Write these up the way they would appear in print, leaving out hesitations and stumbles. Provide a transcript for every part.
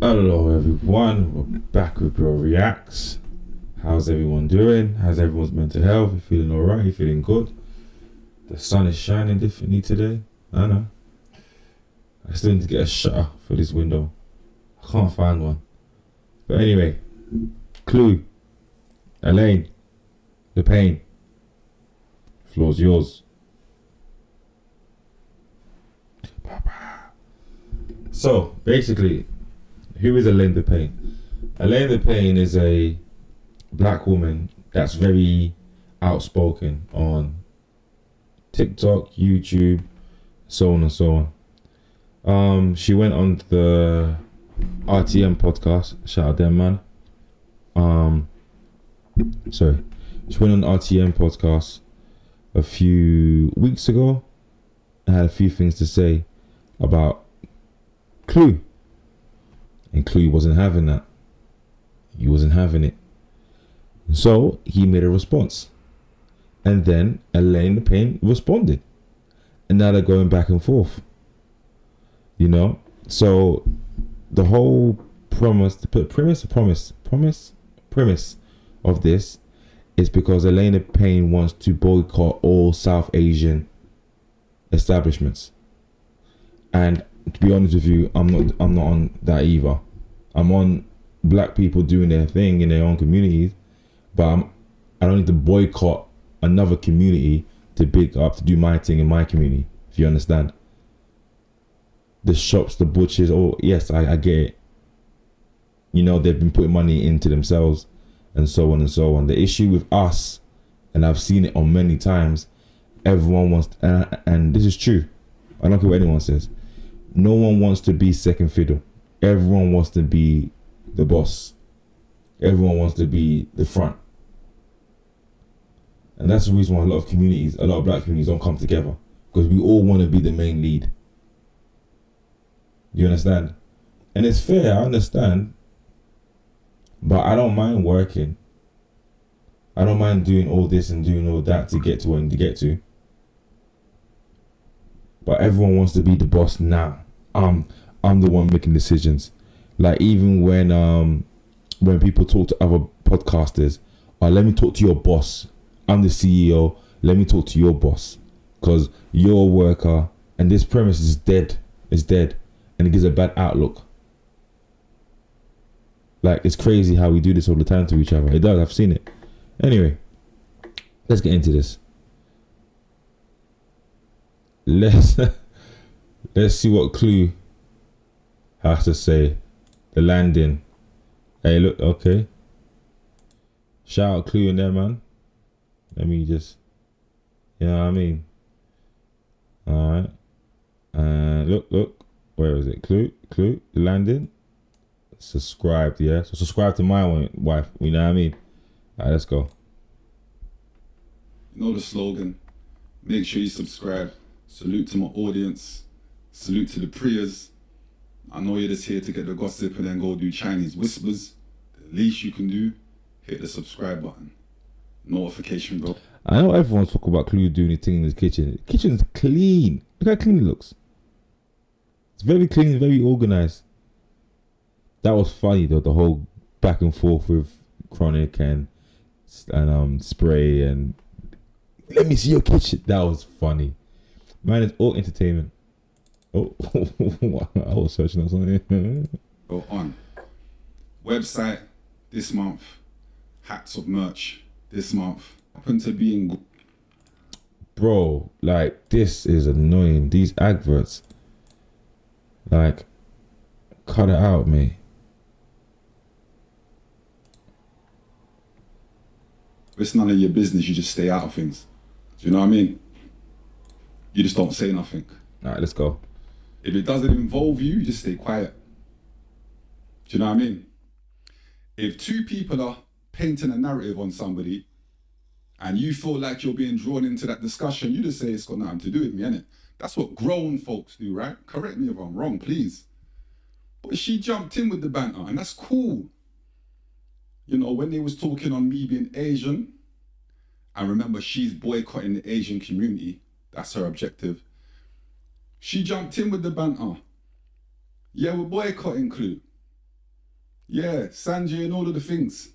Hello everyone, we're back with Bro Reacts. How's everyone doing? How's everyone's mental health? You feeling alright? You feeling good? The sun is shining differently today. I know. I still need to get a shutter for this window. I can't find one. But anyway, Clue, Elaine, the Pain. Floor's yours. So basically, who is Elaine the Pain? Elaine the Pain is a black woman that's very outspoken on TikTok, YouTube, so on and so on. She went on the RTM podcast. Shout out them, man. She went on the RTM podcast a few weeks ago and had a few things to say about Clue. And Clue wasn't having that. He wasn't having it. So he made a response. And then Elianee the Pain responded. And now they're going back and forth. You know? So the whole premise of this is because Elianee the Pain wants to boycott all South Asian establishments. And to be honest with you, I'm not on that either. I'm on black people doing their thing in their own communities, but I don't need to boycott another community to do my thing in my community, if you understand. The shops, the butchers, oh yes, I get it. You know, they've been putting money into themselves and so on and so on. The issue with us, and I've seen it on many times, everyone wants, and this is true, I don't care what anyone says, no one wants to be second fiddle. Everyone wants to be the boss. Everyone wants to be the front. And that's the reason why a lot of black communities don't come together. Because we all want to be the main lead. You understand? And it's fair, I understand. But I don't mind working. I don't mind doing all this and doing all that to get to where I need to get to. But everyone wants to be the boss now. I'm the one making decisions. Like even when people talk to other podcasters, let me talk to your boss. I'm the CEO. Let me talk to your boss, because you're a worker, and this premise is dead. It's dead, and it gives a bad outlook. Like it's crazy how we do this all the time to each other. It does. I've seen it. Anyway, let's get into this. Let's see what Clue has to say. The landing. Hey, look, okay. Shout out Clue in there, man. Let me just, you know what I mean? Alright. Look. Where is it? Clue, the landing. Subscribed, yeah? So subscribe to my wife, you know what I mean? Alright, let's go. You know the slogan. Make sure you subscribe. Salute to my audience. Salute to the prayers. I know you're just here to get the gossip and then go do Chinese whispers. The least you can do, hit the subscribe button. Notification bell. I know everyone's talking about Clue doing his thing in his kitchen. The kitchen's clean. Look how clean it looks. It's very clean, very organized. That was funny though, the whole back and forth with Chronic and Spray and let me see your kitchen. That was funny. Man, it's all entertainment. Oh, I was searching on something. Go on. Website this month. Hats of merch this month. Happen to be in. Bro, like this is annoying. These adverts. Like, cut it out, mate. It's none of your business. You just stay out of things. Do you know what I mean? You just don't say nothing. Alright, let's go. If it doesn't involve you, you just stay quiet. Do you know what I mean? If two people are painting a narrative on somebody and you feel like you're being drawn into that discussion, you just say it's got nothing to do with me, innit? That's what grown folks do, right? Correct me if I'm wrong, please. But she jumped in with the banter, and that's cool. You know, when they was talking on me being Asian, and remember she's boycotting the Asian community, that's her objective. She jumped in with the banter. Yeah, we're boycotting Clue. Yeah, Sanjay and all of the things.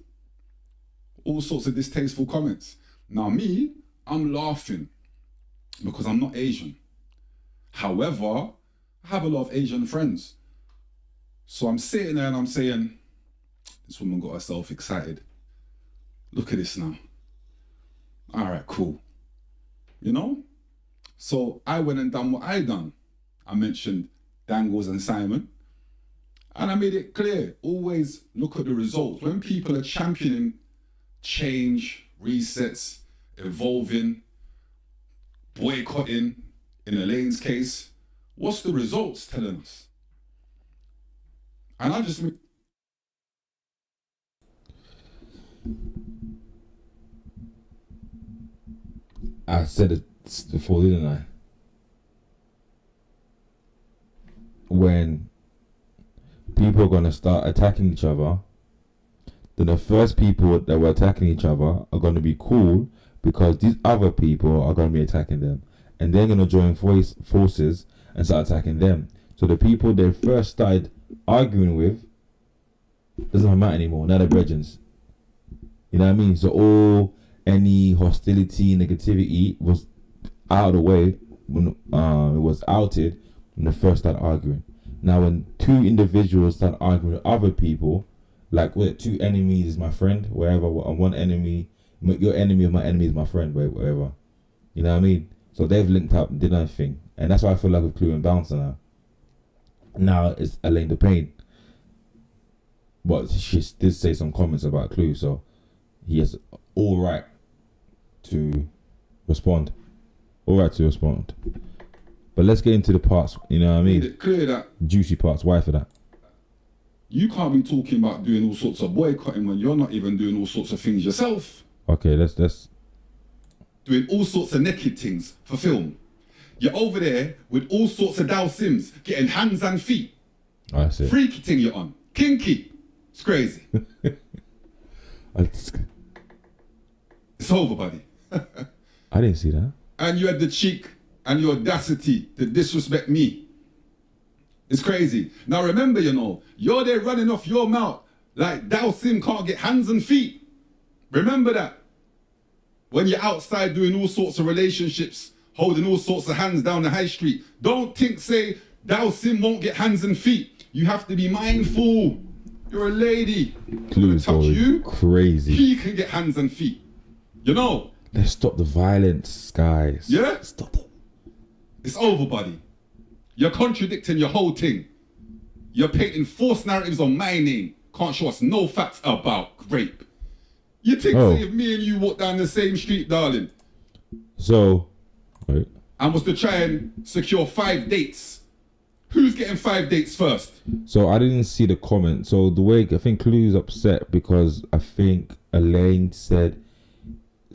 All sorts of distasteful comments. Now me, I'm laughing because I'm not Asian. However, I have a lot of Asian friends. So I'm sitting there and I'm saying, this woman got herself excited. Look at this now. All right, cool. You know? So I went and done what I done. I mentioned Dangles and Simon. And I made it clear, always look at the results. When people are championing change, resets, evolving, boycotting, in Elaine's case, what's the results telling us? And I just... I said it before, didn't I? When people are going to start attacking each other, then the first people that were attacking each other are going to be cool because these other people are going to be attacking them. And they're going to join forces and start attacking them. So the people they first started arguing with doesn't matter anymore. Now they're brethren. You know what I mean? So any hostility, negativity was out of the way when it was outed when they first started arguing. Now when two individuals start arguing with other people, like two enemies is my friend, wherever, one enemy, your enemy of my enemy is my friend, wherever. You know what I mean? So they've linked up and did their thing. And that's why I feel like with Clue and Bouncer now. Now it's Elaine the Pain. But she did say some comments about Clue, so he has all right to respond. All right to respond. But let's get into the parts, you know what I mean? Made it clear that juicy parts. Why for that? You can't be talking about doing all sorts of boycotting when you're not even doing all sorts of things yourself. Okay, let's doing all sorts of naked things for film. You're over there with all sorts of Dow Sims, getting hands and feet. I see. Freaky thing you're on. Kinky. It's crazy. It's over, buddy. I didn't see that. And you had the cheek and the audacity to disrespect me. It's crazy. Now remember, you know, you're there running off your mouth like Dow Sim can't get hands and feet. Remember that. When you're outside doing all sorts of relationships, holding all sorts of hands down the high street, don't say Dow Sim won't get hands and feet. You have to be mindful. You're a lady. Clue's touch you, crazy. He can get hands and feet. You know? Let's stop the violence, guys. Yeah? Stop it. It's over, buddy. You're contradicting your whole thing. You're painting false narratives on my name. Can't show us no facts about rape. You think say if me and you walk down the same street, darling, so right, and was to try and secure 5 dates, who's getting 5 dates first? So I didn't see the comment. So the way I think Clue's upset because I think Elaine said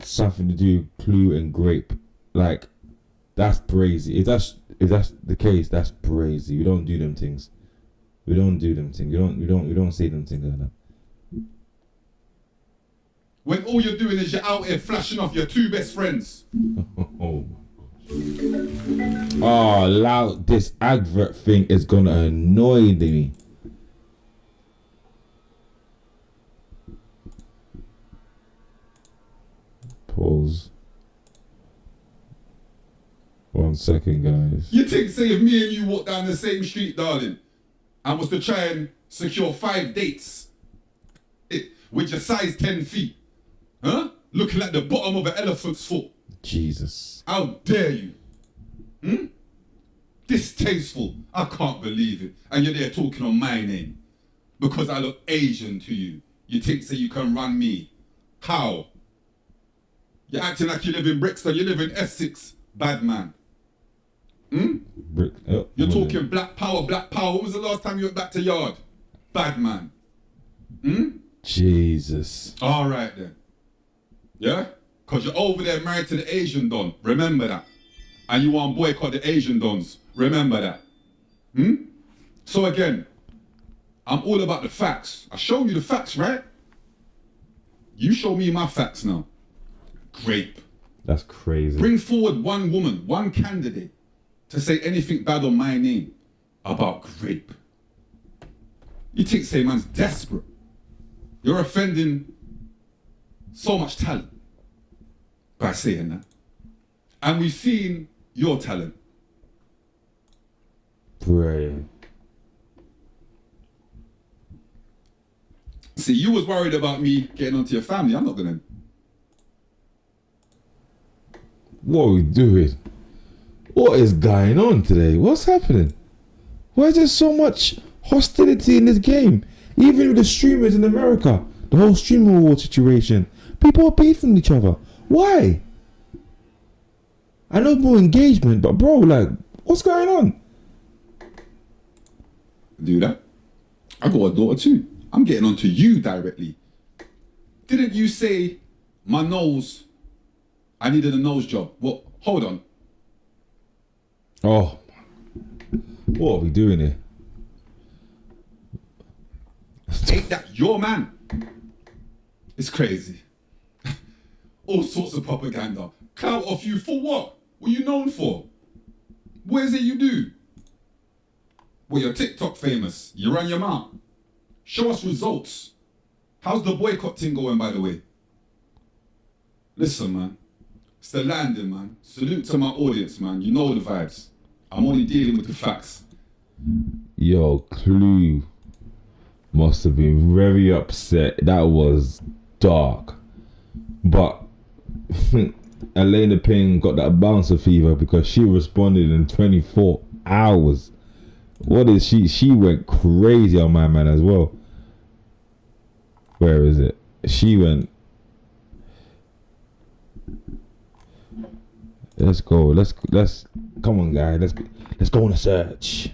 something to do with Clue and grape. Like that's brazy. If that's the case, that's brazy. We don't do them things. We don't do them things. We don't say them things like that. When all you're doing is you're out here flashing off your 2 best friends. Oh, loud! This advert thing is gonna annoy me. Pause. 1 second, guys. You think say if me and you walk down the same street, darling, and was to try and secure 5 dates with your size 10 feet, huh? Looking like the bottom of an elephant's foot. Jesus. How dare you? Distasteful. I can't believe it. And you're there talking on my name. Because I look Asian to you. You think so you can run me. How? You're acting like you live in Brixton. You live in Essex. Bad man. You're talking black power, black power. When was the last time you went back to yard? Bad man. Jesus. All right then. Yeah? Because you're over there married to the Asian Don. Remember that. And you want to boycott the Asian Dons. Remember that. So again, I'm all about the facts. I show you the facts, right? You show me my facts now. Grape. That's crazy. Bring forward one woman, one candidate, to say anything bad on my name about grape. You think say man's desperate. You're offending so much talent by saying that. And we've seen your talent. Brilliant. See, you was worried about me getting onto your family. I'm not gonna. What are we doing? What is going on today? What's happening? Why is there so much hostility in this game? Even with the streamers in America, the whole streamer war situation, people are beefing each other. Why? I know more engagement, but bro, like, what's going on? Do that. I got a daughter too. I'm getting onto you directly. Didn't you say my nose, I needed a nose job? Well, hold on. Oh, what are we doing here? Ain't that your man? It's crazy. All sorts of propaganda. Clout off you for what? What are you known for? What is it you do? Well, you're TikTok famous. You run your mouth. Show us results. How's the boycott thing going, by the way? Listen, man. It's the landing, man. Salute to my audience, man. You know the vibes. I'm only dealing with the facts. Yo, Clue must have been very upset. That was dark. But Elianee the Pain got that bouncer fever because she responded in 24 hours. What is she? She went crazy on my man as well. Where is it? She went. Let's go. Let's come on, guys. Let's go on a search.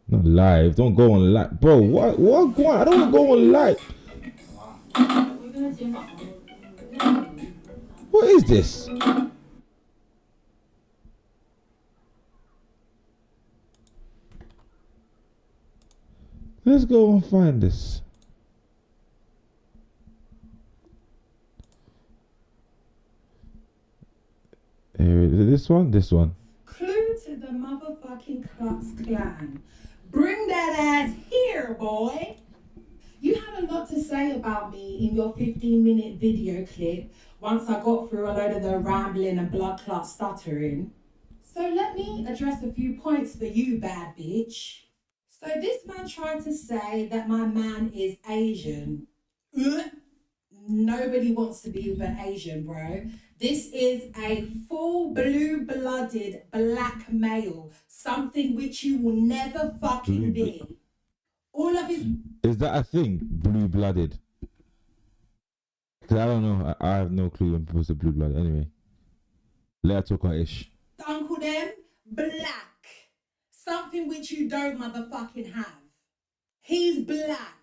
Not live. Don't go on live, bro. What? I don't want to go on live. What is this? Let's go and find this. Here, this one. Clue to the motherfucking Klux Klan. Bring that ass here, boy. You had a lot to say about me in your 15-minute video clip once I got through a load of the rambling and blood clot stuttering. So let me address a few points for you, bad bitch. So this man tried to say that my man is Asian. Ugh. Nobody wants to be with an Asian, bro. This is a full blue-blooded black male, something which you will never fucking be. All of his... Is that a thing? Blue-blooded? Because I don't know. I have no clue when people say blue-blooded. Anyway. Let her talk her ish. Uncle them, black. Something which you don't motherfucking have. He's black.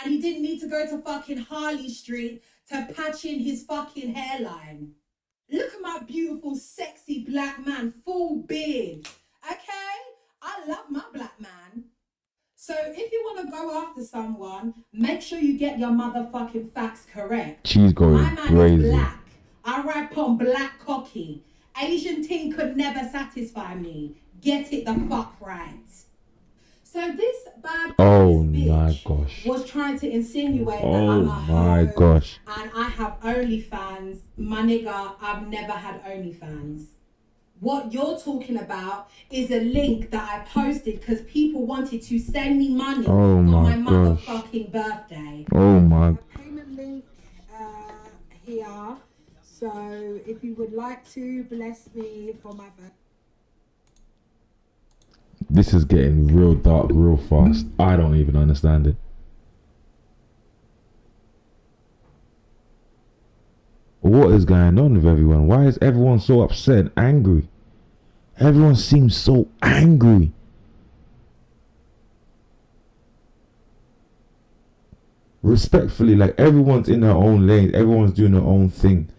And he didn't need to go to fucking Harley Street to patch in his fucking hairline. Look at my beautiful, sexy black man, full beard. Okay? I love my black man. So if you want to go after someone, make sure you get your motherfucking facts correct. She's going my man crazy. Is black. I rap on black cocky. Asian ting could never satisfy me. Get it the fuck right. So this bad bitch was trying to insinuate that I'm a hoe and I have OnlyFans. My nigga, I've never had OnlyFans. What you're talking about is a link that I posted because people wanted to send me money for my motherfucking birthday. Oh my. Payment link here. So if you would like to bless me for my birthday. This is getting real dark real fast. I don't even understand it. What is going on with everyone? Why is everyone so upset and angry? Everyone seems so angry. Respectfully, like everyone's in their own lane. Everyone's doing their own thing.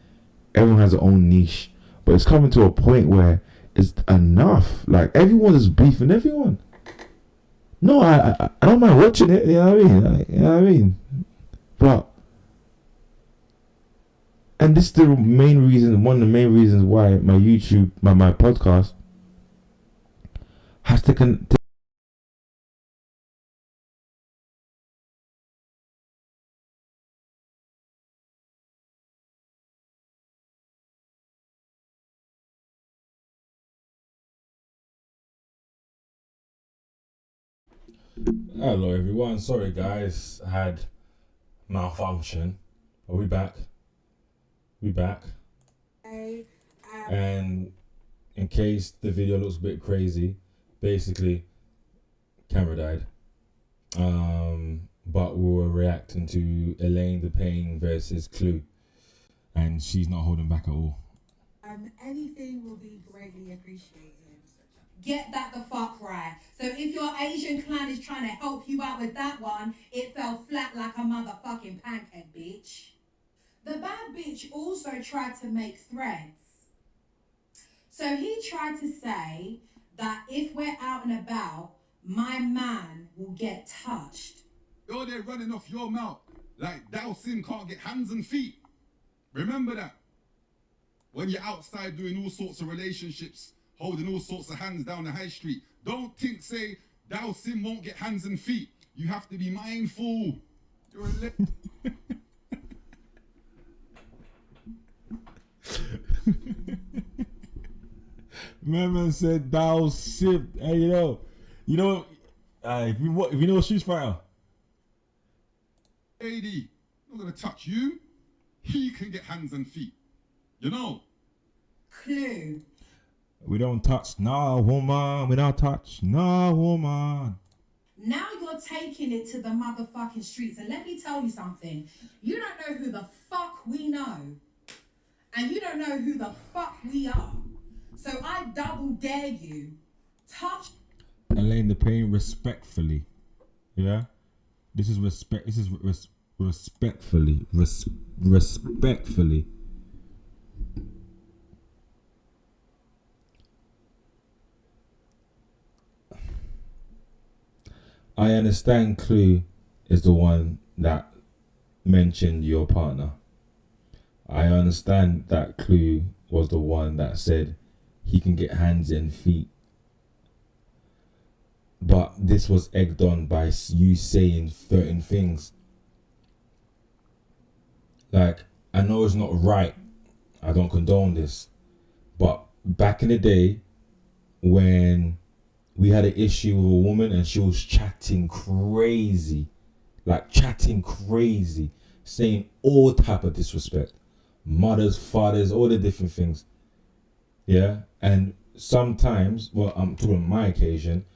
Everyone has their own niche. But it's coming to a point where it's enough. Like everyone is beefing everyone. No, I don't mind watching it. You know what I mean? You know what I mean? But and this is the main reason. One of the main reasons why my YouTube, my podcast has to Hello everyone, sorry guys, I had malfunction. Are we back? We back. And in case the video looks a bit crazy, basically camera died. But we were reacting to Elaine the Pain versus Clue, and she's not holding back at all. Anything will be greatly appreciated. Get that the fuck right. So if your Asian clan is trying to help you out with that one, it fell flat like a motherfucking pancake, bitch. The bad bitch also tried to make threats. So he tried to say that if we're out and about, my man will get touched. You're there running off your mouth like Dao Sim can't get hands and feet. Remember that. When you're outside doing all sorts of relationships, holding all sorts of hands down the high street, don't say Dao Sim won't get hands and feet. You have to be mindful. You're a Man said Dao Sim. Hey, you know, if you know Street Fighter, lady, not gonna touch you. He can get hands and feet. You know. Clue. we don't touch no woman. We don't touch no woman. Now you're taking it to the motherfucking streets, and let me tell you something. You don't know who the fuck we know, and you don't know who the fuck we are. So I double dare you. Touch. Elaine the Pain, respectfully, yeah. This is respect. This is respectfully. Respectfully. I understand Clue is the one that mentioned your partner. I understand that Clue was the one that said he can get hands and feet. But this was egged on by you saying certain things. Like, I know it's not right. I don't condone this. But back in the day, when we had an issue with a woman and she was chatting crazy, saying all type of disrespect, mothers, fathers, all the different things, yeah. And sometimes, well, I'm talking on my occasion,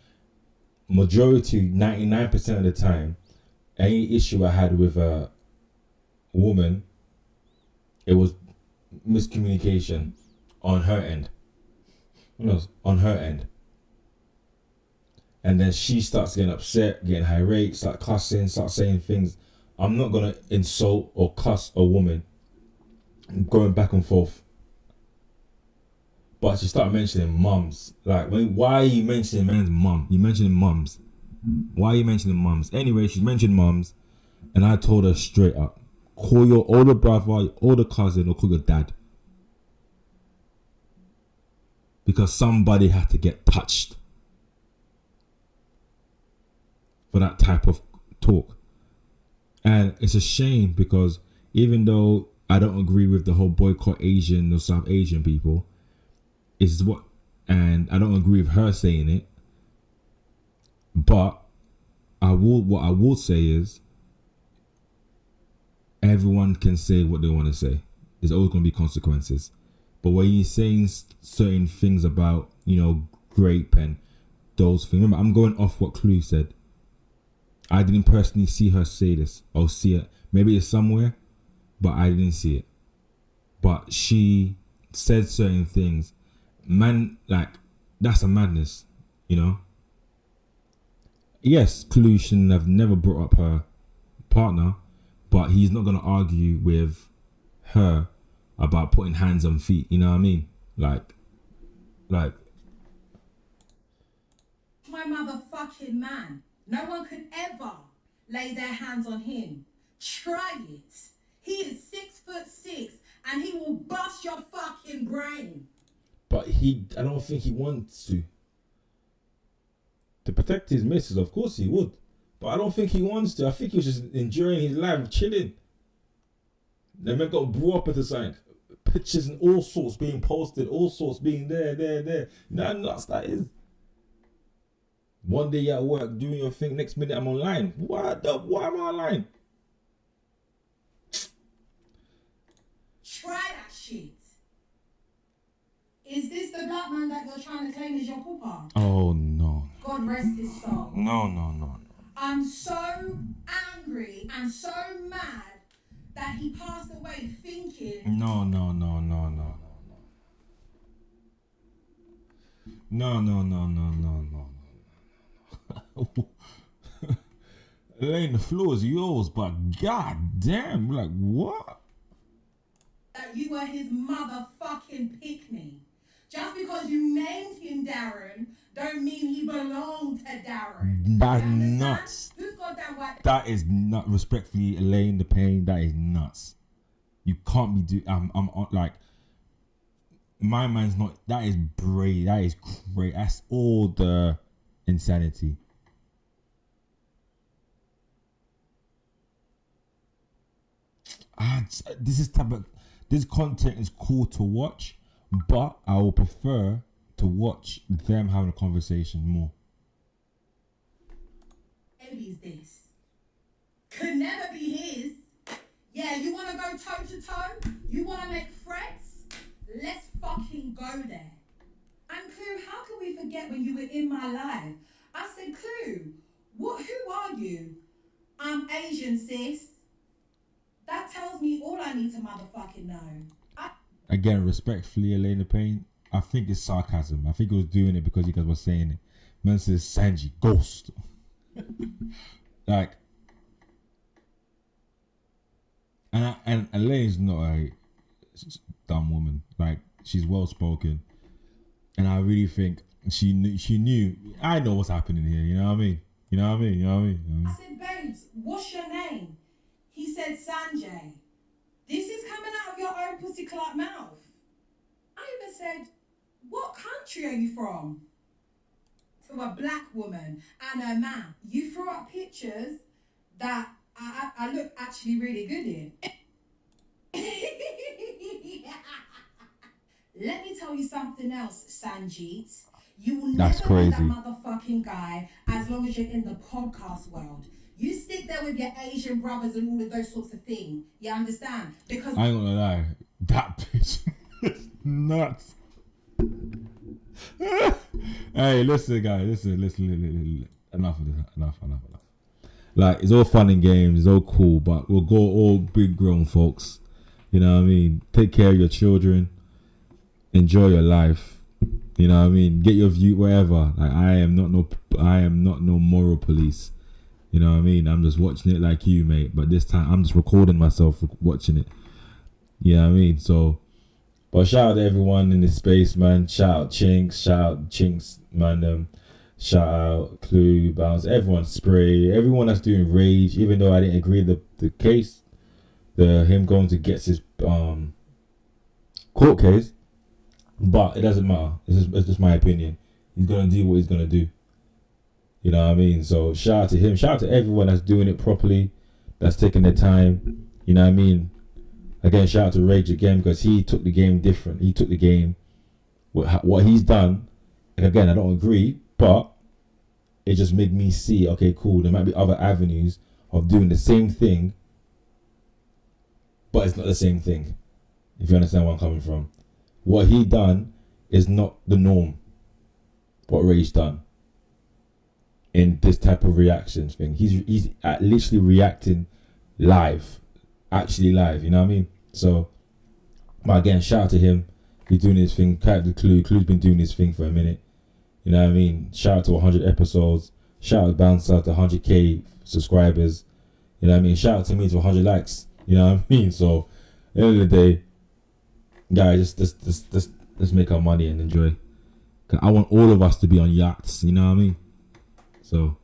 majority, 99% of the time, any issue I had with a woman, it was miscommunication on her end. On her end. And then she starts getting upset, getting irate, start cussing, start saying things. I'm not gonna insult or cuss a woman going back and forth. But she started mentioning mums. Like, why are you mentioning man's mum? You're mentioning mums. Why are you mentioning mums? Anyway, she mentioned mums, and I told her straight up, call your older brother, your older cousin, or call your dad. Because somebody had to get touched for that type of talk. And it's a shame because even though I don't agree with the whole boycott Asian or South Asian people, and I don't agree with her saying it, but what I will say is everyone can say what they want to say. There's always going to be consequences. But when you're saying certain things about, grape and those things, remember, I'm going off what Clue said. I didn't personally see her say this or see it. Maybe it's somewhere, but I didn't see it. But she said certain things. Man, like, that's a madness, Yes, Clue shouldn't have never brought up her partner, but he's not going to argue with her about putting hands on feet, you know what I mean? Like My motherfucking man. No one could ever lay their hands on him. Try it. He is 6'6" and he will bust your fucking brain. But I don't think he wants to. To protect his missus, of course he would. But I don't think he wants to. I think he was just enjoying his life, chilling. The man got brought up into something. Pictures and all sorts being posted, all sorts being there. Now nuts that is. One day you're at work doing your thing, next minute I'm online. What the? Why am I online? Try that shit. Is this the black man that you're trying to claim as your papa? Oh no. God rest his soul. No. I'm so angry and so mad that he passed away thinking. No. No. Elaine, the floor is yours, but god damn, like what? That you were his motherfucking pick-me. Just because you named him Darren, don't mean he belonged to Darren. That's You understand? nuts. Who's got that white? That is not respectfully, Elaine the Pain. That is nuts. You can't be I'm like, my mind's not. That is brave. That is great. That's all the insanity. This content is cool to watch, but I will prefer to watch them having a conversation more. Baby's this. Could never be his. Yeah, you want to go toe to toe? You want to make threats? Let's fucking go there. And Clue, how can we forget when you were in my life? I said, Clue, who are you? I'm Asian, sis. That tells me all I need to motherfucking know. Again, respectfully, Elianee the Pain, I think it's sarcasm. I think he was doing it because you guys were saying it. Man says Sanji, ghost. Like, and Elaine's not a dumb woman. Like, she's well spoken, and I really think she knew. I know what's happening here. You know what I mean? I said, babes, what's your name? He said, Sanjay. This is coming out of your own pussy clot mouth. I even said, what country are you from? To a black woman and a man. You threw up pictures that I look actually really good in. Let me tell you something else, Sanjeet. You will That's never be that crazy. motherfucking guy as long as you're in the podcast world. You stick there with your Asian brothers and all of those sorts of things. You understand? Because I ain't gonna lie, that bitch is nuts. Hey, listen, guys, listen. Enough of this. Enough. Like, it's all fun and games, it's all cool, but we'll go all big grown folks. You know what I mean? Take care of your children. Enjoy your life. You know what I mean? Get your view wherever. Like, I am not no moral police. You know what I mean? I'm just watching it like you, mate. But this time, I'm just recording myself watching it. You know what I mean? So, but shout out to everyone in this space, man. Shout out Chinks, man. Shout out Clue, Bounce, everyone, Spray, everyone that's doing Rage. Even though I didn't agree with the case, him going to get his court case, but it doesn't matter. It's just my opinion. He's gonna do what he's gonna do. You know what I mean? So shout out to him. Shout out to everyone that's doing it properly, that's taking their time. You know what I mean? Again, shout out to Rage again, because he took the game different. He took the game, what he's done. And again, I don't agree, but it just made me see, okay, cool, there might be other avenues of doing the same thing, but it's not the same thing. If you understand where I'm coming from. What he done is not the norm. What Rage done in this type of reaction thing. He's literally reacting live. Actually live, you know what I mean? So, but again, shout out to him. He's doing his thing. Shout out to Clue. Clue's been doing his thing for a minute. You know what I mean? Shout out to 100 episodes. Shout out to Bounce out to 100k subscribers. You know what I mean? Shout out to me to 100 likes. You know what I mean? So, at the end of the day, guys, just make our money and enjoy. 'Cause I want all of us to be on yachts. You know what I mean? So.